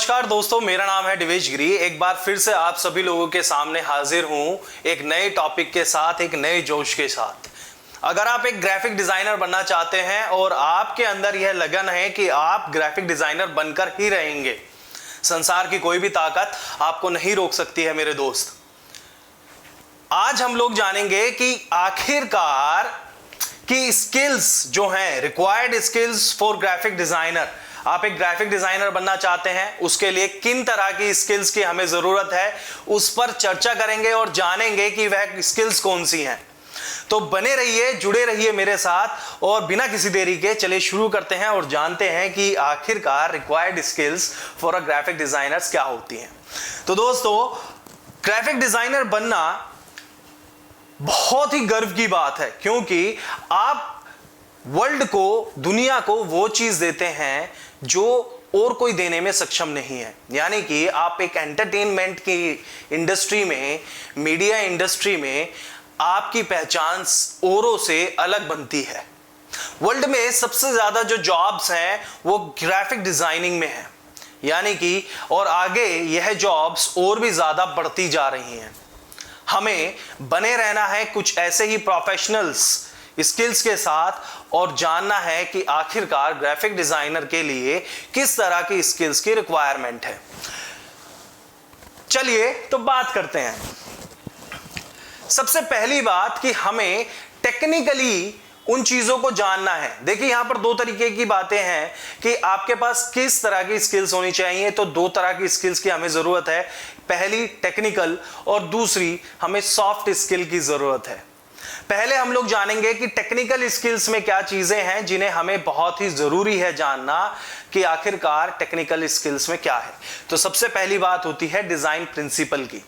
नमस्कार दोस्तों, मेरा नाम है दिवेश गिरी। एक बार फिर से आप सभी लोगों के सामने हाजिर हूं एक नए टॉपिक के साथ, एक नए जोश के साथ। अगर आप एक ग्राफिक डिजाइनर बनना चाहते हैं और आपके अंदर यह लगन है कि आप ग्राफिक डिजाइनर बनकर ही रहेंगे, संसार की कोई भी ताकत आपको नहीं रोक सकती है मेरे दोस्त। आज हम लोग जानेंगे कि आखिरकार की स्किल्स जो हैं, required skills for graphic designer. आप एक ग्राफिक डिजाइनर बनना चाहते हैं, उसके लिए किन तरह की स्किल्स की हमें जरूरत है, उस पर चर्चा करेंगे और जानेंगे कि वह स्किल्स कौन सी हैं। तो बने रहिए, जुड़े रहिए मेरे साथ और बिना किसी देरी के चलिए शुरू करते हैं और जानते हैं कि आखिरकार required skills for a graphic designers क्या होती हैं। तो दोस्तों, ग्राफिक डिजाइनर बनना बहुत ही गर्व की बात है, क्योंकि आप वर्ल्ड को, दुनिया को वो चीज देते हैं जो और कोई देने में सक्षम नहीं है। यानी कि आप एक एंटरटेनमेंट की इंडस्ट्री में, मीडिया इंडस्ट्री में आपकी पहचान औरों से अलग बनती है। वर्ल्ड में सबसे ज्यादा जो जॉब्स हैं वो ग्राफिक डिजाइनिंग में है, यानी कि और आगे यह जॉब्स और भी ज्यादा बढ़ती जा रही हैं। हमें बने रहना है कुछ ऐसे ही प्रोफेशनल्स स्किल्स के साथ और जानना है कि आखिरकार ग्राफिक डिजाइनर के लिए किस तरह की स्किल्स की रिक्वायरमेंट है। चलिए तो बात करते हैं। सबसे पहली बात कि हमें टेक्निकली उन चीजों को जानना है। देखिए, यहां पर दो तरीके की बातें हैं कि आपके पास किस तरह की स्किल्स होनी चाहिए। तो दो तरह की स्किल्स की हमें जरूरत है, पहली टेक्निकल और दूसरी हमें सॉफ्ट स्किल की जरूरत है। पहले हम लोग जानेंगे कि टेक्निकल स्किल्स में क्या चीजें हैं जिन्हें हमें बहुत ही जरूरी है जानना कि आखिरकार टेक्निकल स्किल्स में क्या है। तो सबसे पहली बात होती है डिजाइन प्रिंसिपल की,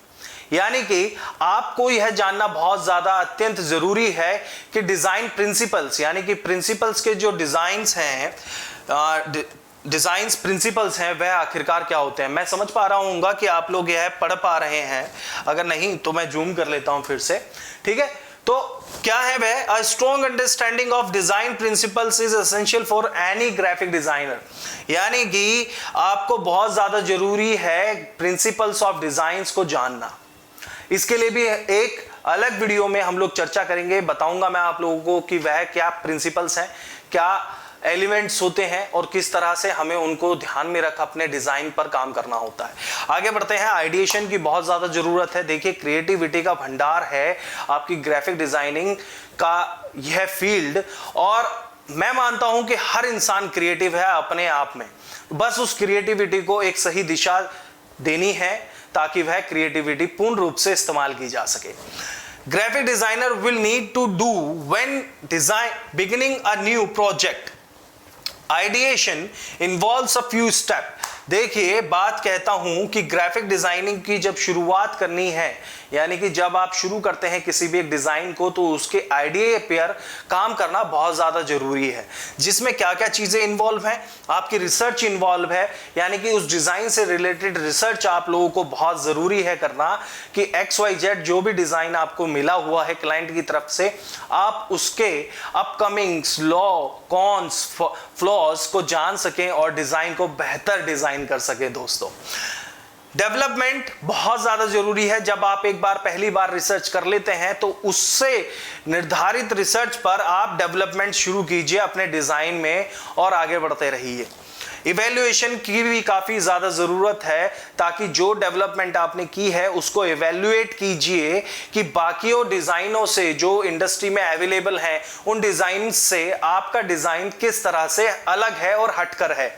यानी कि आपको यह जानना बहुत ज्यादा अत्यंत जरूरी है कि डिजाइन प्रिंसिपल्स, यानी कि प्रिंसिपल्स के जो डिजाइंस हैं, डिजाइंस प्रिंसिपल्स हैं, वह आखिरकार क्या होते हैं। मैं समझ पा रहा हूँ कि आप लोग यह पढ़ पा रहे हैं, अगर नहीं तो मैं जूम कर लेता हूं फिर से, ठीक है। तो क्या है वह? A strong understanding of design principles is essential for any graphic designer. यानी कि आपको बहुत ज्यादा जरूरी है प्रिंसिपल्स ऑफ डिजाइंस को जानना। इसके लिए भी एक अलग वीडियो में हम लोग चर्चा करेंगे, बताऊंगा मैं आप लोगों को कि वह क्या प्रिंसिपल्स हैं, क्या एलिमेंट्स होते हैं और किस तरह से हमें उनको ध्यान में रख अपने डिजाइन पर काम करना होता है। आगे बढ़ते हैं। आइडिएशन की बहुत ज्यादा जरूरत है। देखिए, क्रिएटिविटी का भंडार है आपकी ग्राफिक डिजाइनिंग का यह फील्ड, और मैं मानता हूं कि हर इंसान क्रिएटिव है अपने आप में। बस उस क्रिएटिविटी को एक सही दिशा देनी है ताकि वह क्रिएटिविटी पूर्ण रूप से इस्तेमाल की जा सके। Graphic designer will need to do when design beginning a new project. Ideation involves a few step. देखिए, बात कहता हूं कि ग्राफिक डिजाइनिंग की जब शुरुआत करनी है, यानी कि जब आप शुरू करते हैं किसी भी एक डिजाइन को, तो उसके आइडिया पर काम करना बहुत ज्यादा जरूरी है। जिसमें क्या क्या चीजें इन्वॉल्व हैं, आपकी रिसर्च इन्वॉल्व है, यानी कि उस डिजाइन से रिलेटेड रिसर्च आप लोगों को बहुत जरूरी है करना कि XYZ जो भी डिजाइन आपको मिला हुआ है क्लाइंट की तरफ से, आप उसके अपकमिंग्स, लॉ, कॉन्स, फ्लॉज को जान सकें और डिजाइन को बेहतर डिजाइन कर सके। दोस्तों, डेवलपमेंट बहुत ज्यादा जरूरी है। जब आप एक बार पहली बार रिसर्च कर लेते हैं तो उससे निर्धारित रिसर्च पर आप डेवलपमेंट शुरू कीजिए अपने डिजाइन में और आगे बढ़ते रहिए। इवैल्यूएशन की भी काफी ज्यादा जरूरत है ताकि जो डेवलपमेंट आपने की है उसको इवैल्यूएट कीजिए कि बाकियों डिजाइनों से जो इंडस्ट्री में अवेलेबल हैं उन डिजाइन से आपका डिजाइन किस तरह से अलग है और हटकर है।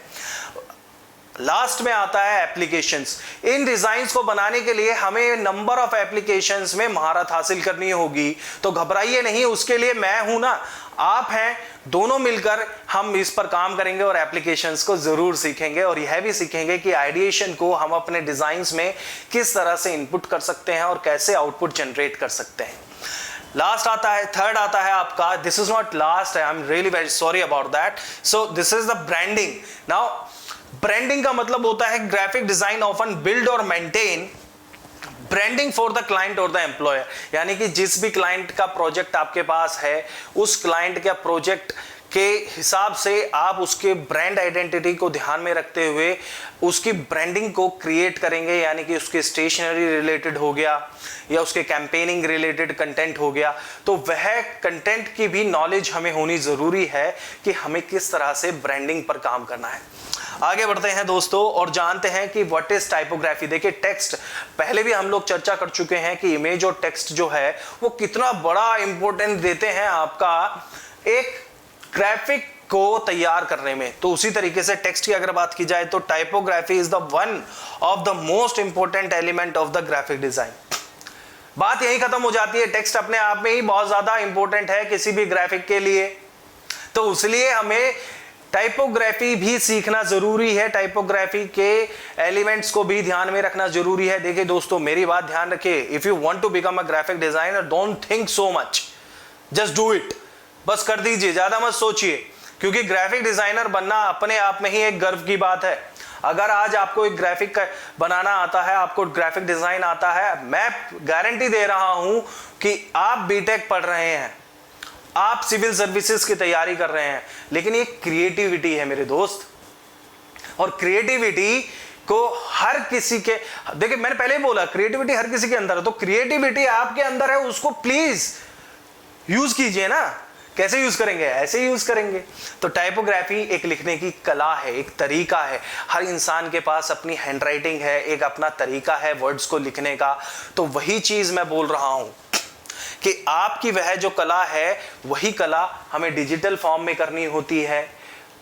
लास्ट में आता है एप्लीकेशंस। इन डिजाइन्स को बनाने के लिए हमें नंबर ऑफ एप्लीकेशंस में महारत हासिल करनी होगी। तो घबराइए नहीं, उसके लिए मैं हूं ना, आप हैं, दोनों मिलकर हम इस पर काम करेंगे और एप्लीकेशंस को जरूर सीखेंगे और यह भी सीखेंगे कि आइडिएशन को हम अपने डिजाइन्स में किस तरह से इनपुट कर सकते हैं और कैसे आउटपुट जनरेट कर सकते हैं। लास्ट आता है, थर्ड आता है आपका, this is not last, I am really very sorry about that. So this is the branding. Now, branding का मतलब होता है ग्राफिक डिजाइन ऑफन बिल्ड और maintain branding for the client और द एम्प्लॉयर। यानी कि जिस भी क्लाइंट का प्रोजेक्ट आपके पास है, उस क्लाइंट का प्रोजेक्ट के हिसाब से आप उसके ब्रांड आइडेंटिटी को ध्यान में रखते हुए उसकी ब्रांडिंग को क्रिएट करेंगे, यानी कि उसके स्टेशनरी रिलेटेड हो गया या उसके कैंपेनिंग रिलेटेड कंटेंट हो गया, तो वह कंटेंट की भी नॉलेज हमें होनी ज़रूरी है कि हमें किस तरह से ब्रांडिंग पर काम करना है। आगे बढ़ते हैं दोस्तों और जानते हैं कि व्हाट इज टाइपोग्राफी। देखिए टेक्स्ट, पहले भी हम लोग चर्चा कर चुके हैं कि इमेज और टेक्स्ट जो है वो कितना बड़ा इंपॉर्टेंस देते हैं आपका एक ग्राफिक को तैयार करने में। तो उसी तरीके से टेक्स्ट की अगर बात की जाए तो typography is the one of the most important element of the graphic design. बात यही खत्म हो जाती है, टेक्स्ट अपने आप में ही बहुत ज्यादा इंपॉर्टेंट है किसी भी ग्राफिक के लिए, तो इसलिए हमें टाइपोग्राफी भी सीखना जरूरी है, टाइपोग्राफी के एलिमेंट्स को भी ध्यान में रखना जरूरी है। देखिए दोस्तों मेरी बात ध्यान रखिए, if you want to become a graphic designer don't think so much, just do it, बस कर दीजिए, ज्यादा मत सोचिए, क्योंकि ग्राफिक डिजाइनर बनना अपने आप में ही एक गर्व की बात है। अगर आज आपको एक ग्राफिक बनाना आता है, आपको ग्राफिक डिजाइन आता है, मैं गारंटी दे रहा हूं कि आप बीटेक पढ़ रहे हैं, आप सिविल सर्विसेज की तैयारी कर रहे हैं, लेकिन ये क्रिएटिविटी है मेरे दोस्त, और क्रिएटिविटी को हर किसी के, देखिए मैंने पहले ही बोला क्रिएटिविटी हर किसी के अंदर है, तो क्रिएटिविटी आपके अंदर है, उसको प्लीज यूज कीजिए ना। कैसे यूज करेंगे? ऐसे यूज करेंगे। तो टाइपोग्राफी एक लिखने की कला है, एक तरीका है, हर इंसान के पास अपनी हैंडराइटिंग है, एक अपना तरीका है वर्ड्स को लिखने का। तो वही चीज मैं बोल रहा हूं कि आपकी वह जो कला है वही कला हमें डिजिटल फॉर्म में करनी होती है,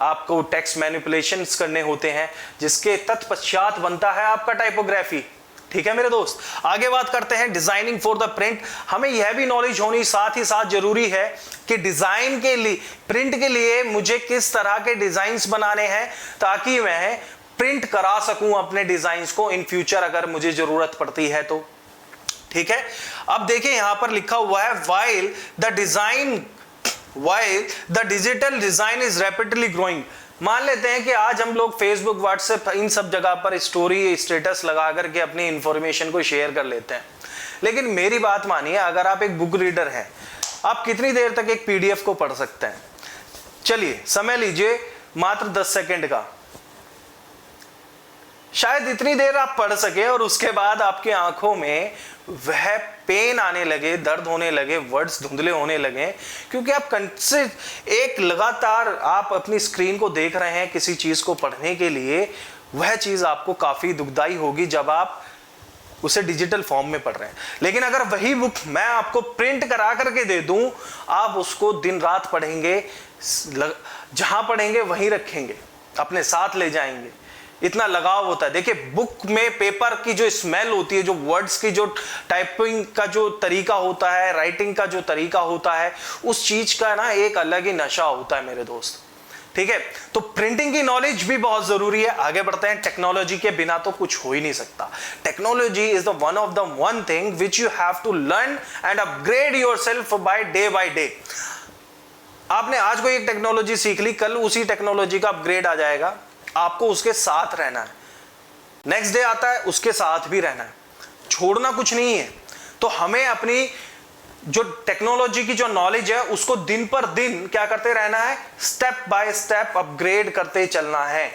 आपको टेक्स्ट मैनिपुलेशंस करने होते हैं, जिसके तत्पश्चात बनता है आपका टाइपोग्राफी। ठीक है मेरे दोस्त, आगे बात करते हैं डिजाइनिंग फॉर द प्रिंट। हमें यह भी नॉलेज होनी साथ ही साथ जरूरी है कि डिजाइन के लिए, प्रिंट के लिए मुझे किस तरह के डिजाइन्स बनाने हैं ताकि मैं प्रिंट करा सकूं अपने डिजाइन्स को इन फ्यूचर अगर मुझे जरूरत पड़ती है तो। ठीक है, अब देखिए यहां पर लिखा हुआ है while the digital design is rapidly growing। मान लेते हैं कि आज हम लोग फेसबुक, व्हाट्सएप, इन सब जगह पर स्टोरी, स्टेटस लगा करके अपनी इंफॉर्मेशन को शेयर कर लेते हैं, लेकिन मेरी बात मानिए, अगर आप एक बुक रीडर हैं, आप कितनी देर तक एक पीडीएफ को पढ़ सकते हैं? चलिए समय लीजिए मात्र 10 सेकंड का, शायद इतनी देर आप पढ़ सके और उसके बाद आपकी आंखों में वह पेन आने लगे, दर्द होने लगे, वर्ड्स धुंधले होने लगे, क्योंकि आप एक लगातार आप अपनी स्क्रीन को देख रहे हैं किसी चीज को पढ़ने के लिए। वह चीज आपको काफी दुखदाई होगी जब आप उसे डिजिटल फॉर्म में पढ़ रहे हैं। लेकिन अगर वही बुक मैं आपको प्रिंट करा करके दे दूं, आप उसको दिन रात पढ़ेंगे, जहां पढ़ेंगे वहीं रखेंगे, अपने साथ ले जाएंगे, इतना लगाव होता है। देखिए बुक में पेपर की जो स्मेल होती है, जो वर्ड्स की जो टाइपिंग का जो तरीका होता है, राइटिंग का जो तरीका होता है, उस चीज का ना एक अलग ही नशा होता है मेरे दोस्त। ठीक है, तो प्रिंटिंग की नॉलेज भी बहुत जरूरी है। आगे बढ़ते हैं, टेक्नोलॉजी के बिना तो कुछ हो ही नहीं सकता। Technology is the one thing which you have to learn and upgrade yourself by day. आपने आज कोई एक टेक्नोलॉजी सीख ली, कल उसी टेक्नोलॉजी का अपग्रेड आ जाएगा, आपको उसके साथ रहना है। नेक्स्ट डे आता है, उसके साथ भी रहना है, छोड़ना कुछ नहीं है। तो हमें अपनी जो टेक्नोलॉजी की जो नॉलेज है उसको दिन पर दिन क्या करते रहना है, स्टेप बाय स्टेप अपग्रेड करते चलना है।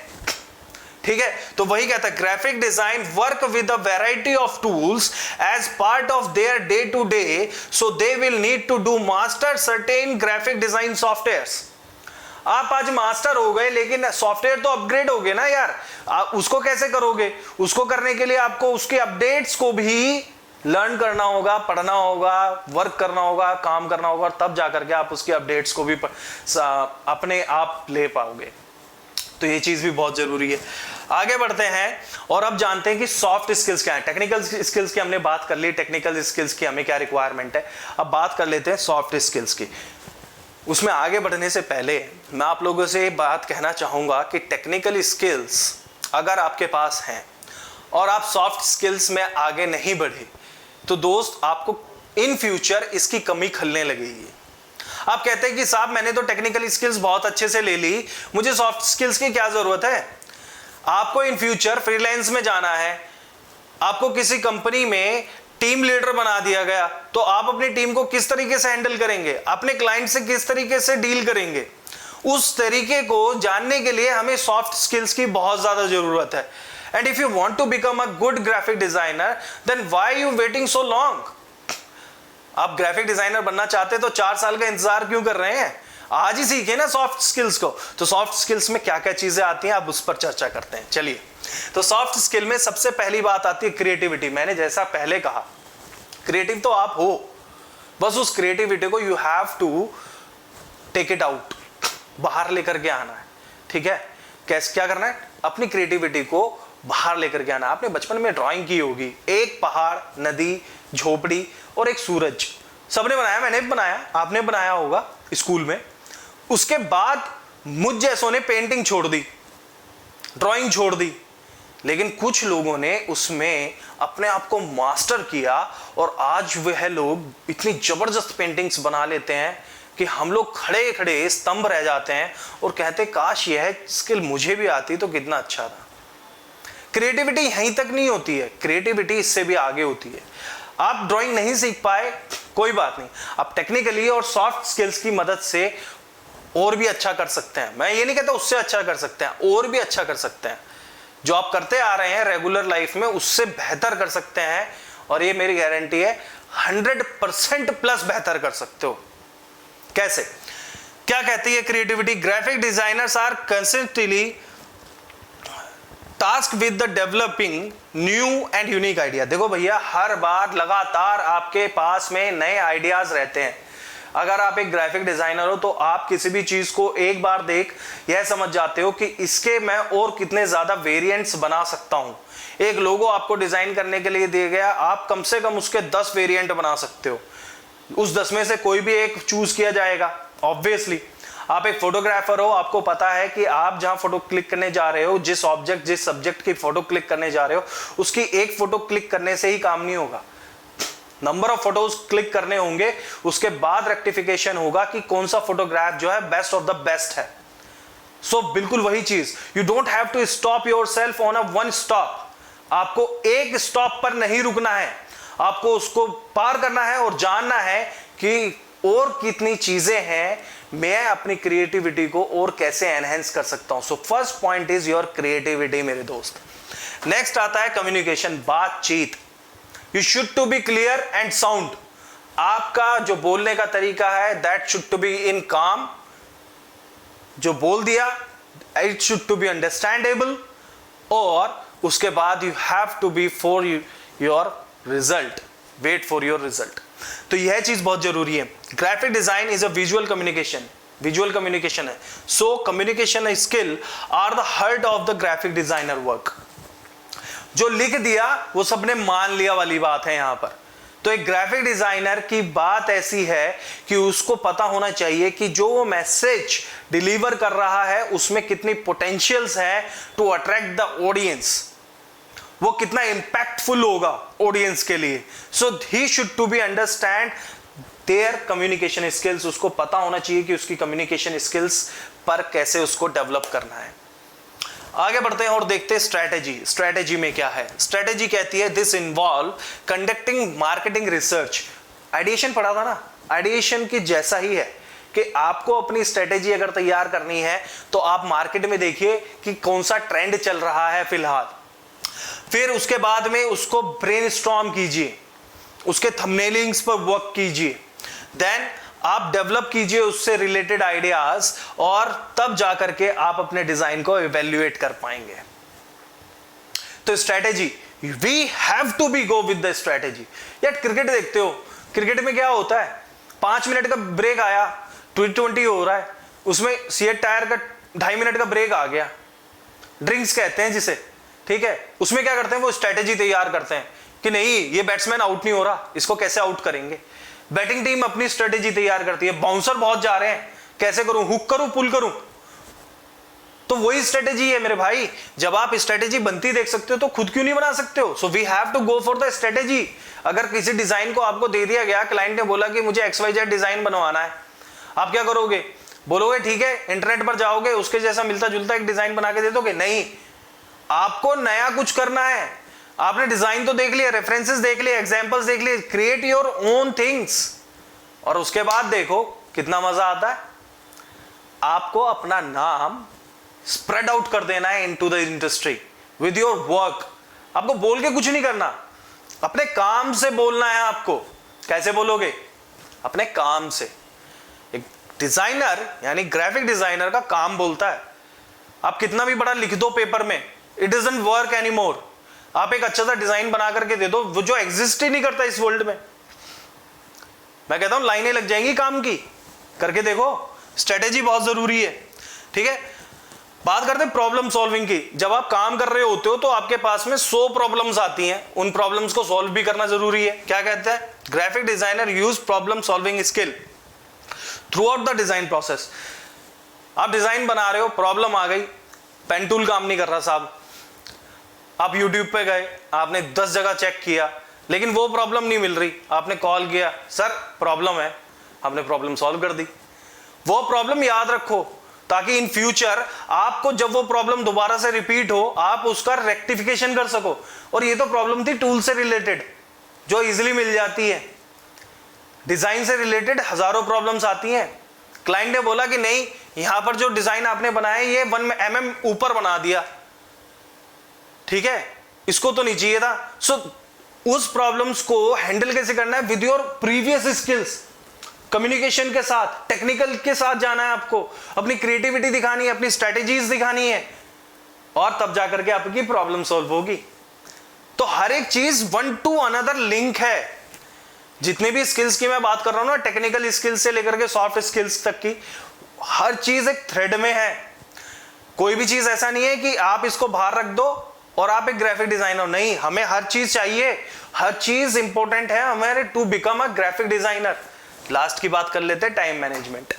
ठीक है, तो वही कहता है graphic design work with a variety of tools as part of their day to day, so they will need to do master certain graphic design softwares. आप आज मास्टर हो गए, लेकिन सॉफ्टवेयर तो अपग्रेड हो गए ना यार, उसको कैसे करोगे? उसको करने के लिए आपको उसके अपडेट्स को भी लर्न करना होगा, पढ़ना होगा, वर्क करना होगा, काम करना होगा, तब जाकर के आप उसके अपडेट्स को भी अपने आप ले पाओगे। तो ये चीज भी बहुत जरूरी है। आगे बढ़ते हैं और अब जानते हैं कि सॉफ्ट स्किल्स क्या है। टेक्निकल स्किल्स की हमने बात कर ली, टेक्निकल स्किल्स की हमें क्या रिक्वायरमेंट है। अब बात कर लेते हैं सॉफ्ट स्किल्स की। उसमें आगे बढ़ने से पहले मैं आप लोगों से बात कहना चाहूंगा कि टेक्निकल स्किल्स अगर आपके पास हैं और आप सॉफ्ट स्किल्स में आगे नहीं बढ़े, तो दोस्त आपको इन फ्यूचर इसकी कमी खलने लगेगी। आप कहते हैं कि साहब मैंने तो टेक्निकल स्किल्स बहुत अच्छे से ले ली, मुझे सॉफ्ट स्किल्स की क्या जरूरत है? आपको इन फ्यूचर फ्रीलांस में जाना है, आपको किसी कंपनी में टीम लीडर बना दिया गया, तो आप अपनी टीम को किस तरीके से हैंडल करेंगे, अपने क्लाइंट से किस तरीके से डील करेंगे, उस तरीके को जानने के लिए हमें सॉफ्ट स्किल्स की बहुत ज्यादा जरूरत है। And if you want to become a good graphic designer then why you waiting so long. आप ग्राफिक डिजाइनर बनना चाहते तो 4 साल का इंतजार क्यों कर रहे हैं? आज ही सीखे ना सॉफ्ट स्किल्स को। तो सॉफ्ट स्किल्स में क्या क्या चीजें आती हैं, आप उस पर चर्चा करते हैं। चलिए, तो सॉफ्ट स्किल में सबसे पहली बात आती है क्रिएटिविटी। मैंने जैसा पहले कहा, क्रिएटिव तो आप हो, बस उस क्रिएटिविटी को you have to take it out, बाहर लेकर के आना है। ठीक है, कैसे क्या करना है? अपनी क्रिएटिविटी को बाहर लेकर के आना। आपने बचपन में ड्राइंग की होगी, एक पहाड़, नदी, झोपड़ी और एक सूरज, सबने बनाया, मैंने भी बनाया, आपने बनाया होगा स्कूल में। उसके बाद मुझ जैसों ने पेंटिंग छोड़ दी, ड्राइंग छोड़ दी, लेकिन कुछ लोगों ने उसमें अपने आप को मास्टर किया और आज वह लोग इतनी जबरदस्त पेंटिंग्स बना लेते हैं कि हम लोग खड़े खड़े स्तंभ रह जाते हैं और कहते काश यह स्किल मुझे भी आती तो कितना अच्छा था। क्रिएटिविटी यहीं तक नहीं होती है, क्रिएटिविटी इससे भी आगे होती है। आप ड्राइंग नहीं सीख पाए, कोई बात नहीं, आप टेक्निकली और सॉफ्ट स्किल्स की मदद से और भी अच्छा कर सकते हैं। मैं ये नहीं कहता उससे अच्छा कर सकते हैं, और भी अच्छा कर सकते हैं। जो आप करते आ रहे हैं रेगुलर लाइफ में उससे बेहतर कर सकते हैं, और ये मेरी गारंटी है 100% प्लस बेहतर कर सकते हो। कैसे? क्या कहती है creativity? Graphic designers are consistently task with the developing new and unique idea. देखो भैया, हर बार लगातार आपके पास में नए आइडियाज रहते हैं। अगर आप एक ग्राफिक डिजाइनर हो तो आप किसी भी चीज को एक बार देख यह समझ जाते हो कि इसके मैं और कितने ज्यादा वेरिएंट्स बना सकता हूं। एक लोगो आपको डिजाइन करने के लिए दिया गया, आप कम से कम उसके 10 वेरिएंट बना सकते हो। उस 10 में से कोई भी एक चूज किया जाएगा ऑब्वियसली। आप एक फोटोग्राफर हो, आपको पता है कि आप जहां फोटो क्लिक करने जा रहे हो, जिस सब्जेक्ट की फोटो क्लिक करने जा रहे हो, उसकी एक फोटो क्लिक करने से ही काम नहीं होगा, नंबर ऑफ फोटोज क्लिक करने होंगे। उसके बाद रेक्टिफिकेशन होगा कि कौन सा फोटोग्राफ जो है बेस्ट ऑफ द बेस्ट है। सो बिल्कुल वही चीज, you don't have to stop yourself on a one stop. आपको एक स्टॉप पर नहीं रुकना है, आपको उसको पार करना है और जानना है कि और कितनी चीजें हैं, मैं अपनी क्रिएटिविटी को और कैसे एनहेंस कर सकता हूं। So first point is your creativity मेरे दोस्त। नेक्स्ट आता है कम्युनिकेशन, बातचीत। You should to be clear and sound. आपका जो बोलने का तरीका है that should to be in calm. जो बोल दिया it should to be understandable, और उसके बाद you have to be for your result, wait for your result. तो यह चीज बहुत जरूरी है। Graphic design is a visual communication है। So communication skill are the heart of the graphic designer work. जो लिख दिया वो सबने मान लिया वाली बात है यहां पर। तो एक ग्राफिक डिजाइनर की बात ऐसी है कि उसको पता होना चाहिए कि जो वो मैसेज डिलीवर कर रहा है उसमें कितनी पोटेंशियल्स है टू अट्रैक्ट द ऑडियंस, वो कितना इंपैक्टफुल होगा ऑडियंस के लिए। So he should to be understand their communication skills. उसको पता होना चाहिए कि उसकी कम्युनिकेशन स्किल्स पर कैसे उसको डेवलप करना है। आगे बढ़ते हैं और देखते हैं स्ट्रैटेजी में क्या है। स्ट्रैटेजी कहती है this involve conducting marketing research. Ideation पढ़ा था ना, आइडिएशन की जैसा ही है कि आपको अपनी स्ट्रैटेजी अगर तैयार करनी है तो आप मार्केट में देखिए कि कौन सा ट्रेंड चल रहा है फिलहाल, फिर उसके बाद में उसको ब्रेनस्टॉर्म कीजिए, उसके थंबनेलिंग्स पर वर्क कीजिए, देन आप डेवलप कीजिए उससे रिलेटेड आइडियाज, और तब जाकर के आप अपने डिजाइन को इवैल्यूएट कर पाएंगे। तो strategy, we have to be go with the strategy. यार क्रिकेट देखते हो, क्रिकेट में क्या होता है, 5 मिनट का ब्रेक आया, T20 हो रहा है, उसमें सीएट टायर का 2.5 मिनट का ब्रेक आ गया, ड्रिंक्स कहते हैं जिसे, ठीक है। उसमें क्या करते हैं, वो स्ट्रैटेजी तैयार करते हैं कि नहीं ये बैट्समैन आउट नहीं हो रहा, इसको कैसे आउट करेंगे। बैटिंग टीम अपनी स्ट्रेटेजी तैयार करती है, बाउंसर बहुत जा रहे हैं, कैसे करूं, हुक करूं, पुल करूं। तो वही स्ट्रेटेजी है मेरे भाई। जब आप स्ट्रेटेजी बनती देख सकते हो तो खुद क्यों नहीं बना सकते हो। So we have to go for the strategy. अगर किसी डिजाइन को आपको दे दिया गया, क्लाइंट ने बोला कि मुझे XYZ डिजाइन बनवाना है, आप क्या करोगे, बोलोगे ठीक है, इंटरनेट पर जाओगे, उसके जैसा मिलता जुलता एक डिजाइन बना के दे दोगे? नहीं, आपको नया कुछ करना है। आपने डिजाइन तो देख लिया, रेफरेंसेस देख लिए, एग्जांपल्स देख लिए, क्रिएट योर ओन थिंग्स, और उसके बाद देखो कितना मजा आता है। आपको अपना नाम स्प्रेड आउट कर देना है into the industry with your work. आपको बोल के कुछ नहीं करना, अपने काम से बोलना है आपको। कैसे बोलोगे? अपने काम से। एक डिजाइनर यानी ग्राफिक डिजाइनर का काम बोलता है। आप कितना भी बड़ा लिख दो पेपर में, इट डजंट वर्क एनीमोर। आप एक अच्छा सा डिजाइन बना करके दे दो, वो जो एग्जिस्ट ही नहीं करता इस वर्ल्ड में। मैं कहता हूं लाइनें लग जाएंगी काम की, करके देखो। स्ट्रेटेजी बहुत जरूरी है, ठीक है। बात करते हैं प्रॉब्लम सॉल्विंग की। जब आप काम कर रहे होते हो तो आपके पास में 100 प्रॉब्लम्स आती हैं, उन प्रॉब्लम्स को सॉल्व भी करना जरूरी है। क्या कहता है? Graphic designer use problem solving skill through out the design process. आप डिजाइन बना रहे हो, प्रॉब्लम आ गई, पेन टूल काम नहीं कर रहा साहब। आप यूट्यूब पे गए, आपने 10 जगह चेक किया, लेकिन वो प्रॉब्लम नहीं मिल रही। आपने कॉल किया, सर प्रॉब्लम है, हमने प्रॉब्लम सॉल्व कर दी। वो प्रॉब्लम याद रखो ताकि इन फ्यूचर आपको जब वो प्रॉब्लम दोबारा से रिपीट हो, आप उसका रेक्टिफिकेशन कर सको। और ये तो प्रॉब्लम थी टूल से रिलेटेड, जो इजीली मिल जाती है। डिजाइन से रिलेटेड हजारों प्रॉब्लम्स आती हैं। क्लाइंट ने बोला कि नहीं, यहां पर जो डिजाइन आपने बनाया ये 1 mm ऊपर बना दिया, ठीक है, इसको तो नहीं चाहिए था। सो उस प्रॉब्लम्स को हैंडल कैसे करना है? With your previous skills, communication के साथ, टेक्निकल के साथ जाना है आपको। अपनी क्रिएटिविटी दिखानी है, अपनी स्ट्रेटेजीज दिखानी है, और तब जाकर के आपकी प्रॉब्लम सॉल्व होगी। तो हर एक चीज वन टू अनदर लिंक है। जितने भी स्किल्स की मैं बात कर रहा हूं ना, टेक्निकल स्किल्स से लेकर के सॉफ्ट स्किल्स तक की, हर चीज एक थ्रेड में है। कोई भी चीज ऐसा नहीं है कि आप इसको बाहर रख दो और आप एक ग्राफिक डिजाइनर। नहीं, हमें हर चीज चाहिए, हर चीज इंपॉर्टेंट है हमारे to become a graphic designer. Last की बात कर लेते हैं, टाइम मैनेजमेंट।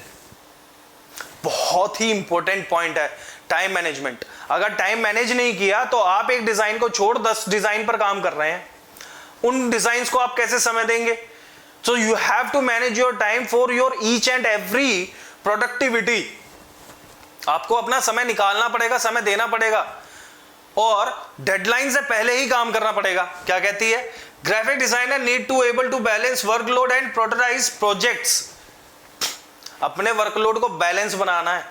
बहुत ही इंपॉर्टेंट पॉइंट है टाइम मैनेजमेंट। अगर टाइम मैनेज नहीं किया तो आप एक डिजाइन को छोड़ 10 डिजाइन पर काम कर रहे हैं। उन डिजाइन्स को आप कैसे समय देंगे? So you have to manage your time for your each and every productivity. आपको अपना समय निकालना पड़ेगा, समय देना पड़ेगा, और डेडलाइन से पहले ही काम करना पड़ेगा। क्या कहती है? Graphic designer need to able to balance workload and prioritise projects. अपने वर्कलोड को बैलेंस बनाना है,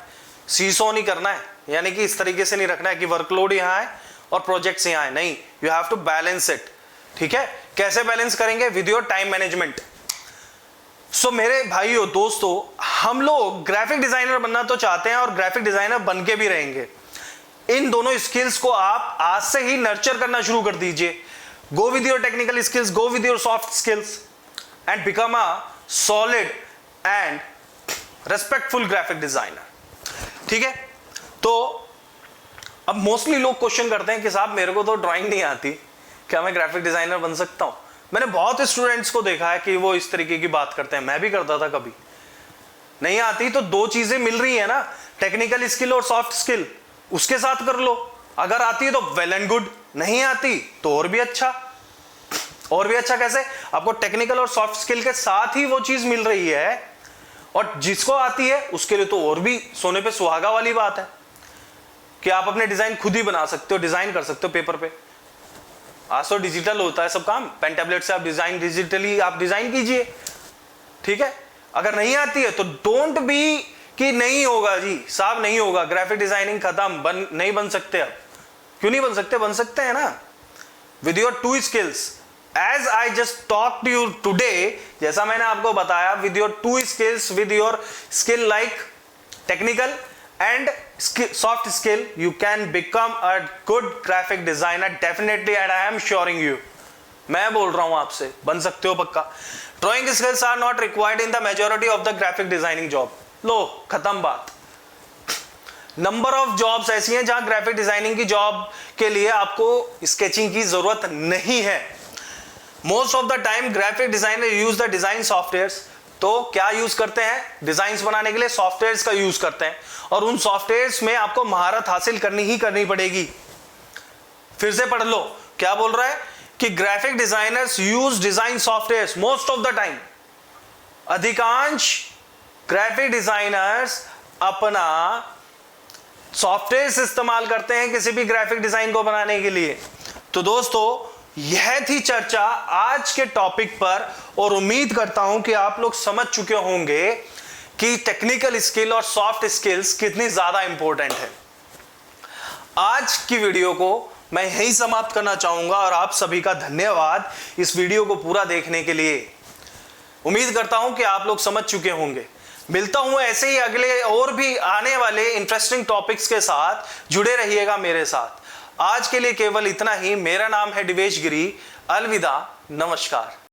सीसो नहीं करना है। यानी कि इस तरीके से नहीं रखना है कि वर्कलोड यहां है और प्रोजेक्ट्स यहां है। नहीं, you have to balance it, ठीक है। कैसे बैलेंस करेंगे? With your time management. So मेरे भाइयों दोस्तों, हम लोग ग्राफिक डिजाइनर बनना तो चाहते हैं और ग्राफिक डिजाइनर बन के भी रहेंगे। इन दोनों स्किल्स को आप आज से ही नर्चर करना शुरू कर दीजिए। Go with your technical skills, go with your soft skills and become a solid and respectful graphic designer, ठीक है। तो अब मोस्टली लोग क्वेश्चन करते हैं कि साहब मेरे को तो ड्राइंग नहीं आती, क्या मैं ग्राफिक डिजाइनर बन सकता हूं? मैंने बहुत स्टूडेंट्स को देखा है कि वो इस तरीके की बात करते हैं। मैं भी करता था कभी। नहीं आती तो दो चीजें मिल रही है ना, टेक्निकल स्किल और सॉफ्ट स्किल, उसके साथ कर लो। अगर आती है तो वेल एंड गुड, नहीं आती तो और भी अच्छा। और भी अच्छा कैसे? आपको टेक्निकल और सॉफ्ट स्किल के साथ ही वो चीज मिल रही है, और जिसको आती है उसके लिए तो और भी सोने पे सुहागा वाली बात है कि आप अपने डिजाइन खुद ही बना सकते हो, डिजाइन कर सकते हो पेपर पे। आज तो डिजिटल होता है सब काम, पेन टैबलेट से आप डिजाइन डिजिटली आप डिजाइन कीजिए, ठीक है। अगर नहीं आती है तो डोंट बी कि नहीं होगा जी साहब, नहीं होगा, ग्राफिक डिजाइनिंग खत्म, नहीं बन सकते। अब क्यों नहीं बन सकते? बन सकते हैं ना, with your two skills. As I just talk to you today, जैसा मैंने आपको बताया, with your two skills, with your skill like technical and soft skill, you can become a good graphic designer definitely, and I am assuring you, मैं बोल रहा हूं आपसे, बन सकते हो पक्का। Drawing skills are not required in the majority of the graphic designing job. लो खत्म बात। नंबर ऑफ जॉब्स ऐसी हैं जहां ग्राफिक डिजाइनिंग की जॉब के लिए आपको स्केचिंग की जरूरत नहीं है। Most of the time graphic designer use the design softwares. तो क्या यूज करते हैं? डिजाइन्स बनाने के लिए सॉफ्टवेयर्स का यूज करते हैं, और उन सॉफ्टवेयर्स में आपको महारत हासिल करनी ही करनी पड़ेगी। फिर से पढ़ लो, क्या बोल रहा है कि graphic designers use design softwares most of the time. अधिकांश ग्राफिक डिजाइनर्स अपना सॉफ्टवेयर्स इस्तेमाल करते हैं किसी भी ग्राफिक डिजाइन को बनाने के लिए। तो दोस्तों, यह थी चर्चा आज के टॉपिक पर, और उम्मीद करता हूं कि आप लोग समझ चुके होंगे कि टेक्निकल स्किल और सॉफ्ट स्किल्स कितनी ज्यादा इंपॉर्टेंट है। आज की वीडियो को मैं यहीं समाप्त करना चाहूंगा और आप सभी का धन्यवाद इस वीडियो को पूरा देखने के लिए। उम्मीद करता हूं कि आप लोग समझ चुके होंगे। मिलता हूं ऐसे ही अगले और भी आने वाले इंटरेस्टिंग टॉपिक्स के साथ। जुड़े रहिएगा मेरे साथ। आज के लिए केवल इतना ही। मेरा नाम है दिवेश गिरी। अलविदा, नमस्कार।